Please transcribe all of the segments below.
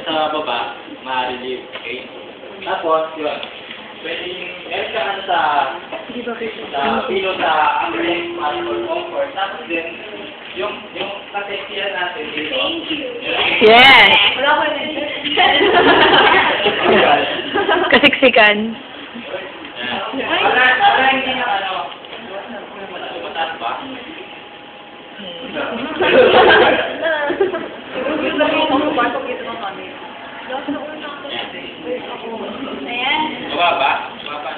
sa baba, ma-relieve. Okay? Tapos, yun. Pwedeng, meron ka ano sa pilo sa ambulance for comfort. Tapos din, yung kaseksiyan natin dito. Thank you. Yes! Wala ko rin. Kasiksikan. Para hindi na ano, mataas ba? Ayan. Baba? Baba.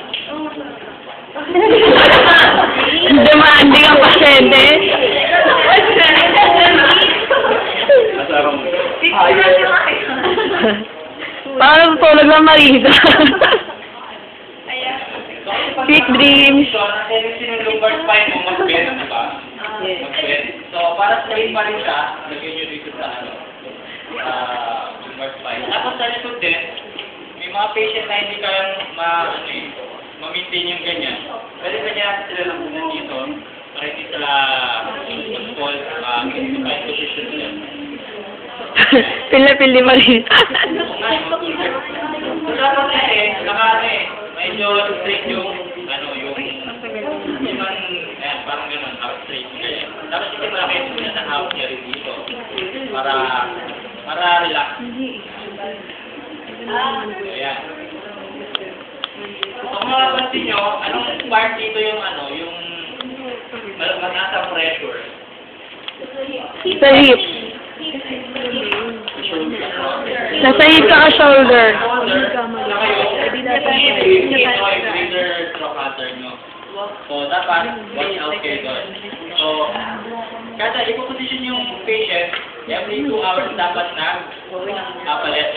Demanding ang pasyente. Parang tulog ng Marisa. Ayan. Sweet dreams. So, nasa yung lumbar spine mo, mag-bend, di ba? Mag-bend. So, para straight pa rin siya, lagyan nyo dito sa ano, lumbar spine. Tapos sa likod din, may mga patient na hindi kayang ma-maintain yung ganyan. Pwede ba niya sila lang muna dito para hindi sila mag-fall into kind position nila. Pila-pil ni Marisa. So, dapat medyo straight yung hindi man, parang gano'n, half straight ganyan. Tapos hindi malaki yung sila na half niya rin dito. Para relax. Ayan. Kung makapansin nyo, anong part dito yung yung nasa pressure? Sa hips. Nasa hip ka shoulder. Saka yung greater stroke pattern nyo. So, dapat watch out kayo doon. So, kada ipoposition yung patient, every 2 hours dapat na kapalit.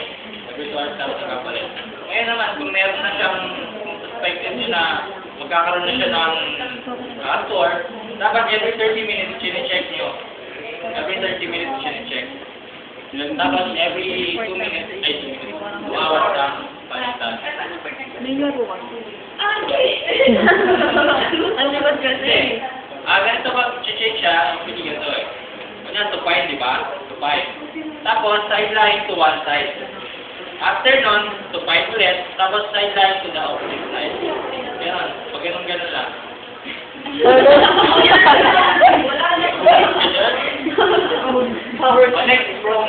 Every 2 hours dapat na kapalit. Ngayon naman, kung meron na siyang suspected nyo na magkakaroon na siya ng sore, dapat every 30 minutes chine-check nyo. Every 30 minutes chine-check. Tapos every 2 minutes, 2 hours na palitan. Ang likod kasi. Ganito pag check siya, pwede ganito eh. Kanya, supine, di ba? Supine. Tapos, sideline to one side. After nun, supine ulit, tapos sideline to the opposite side. Ganon. Pag ganon lang. Next, prone.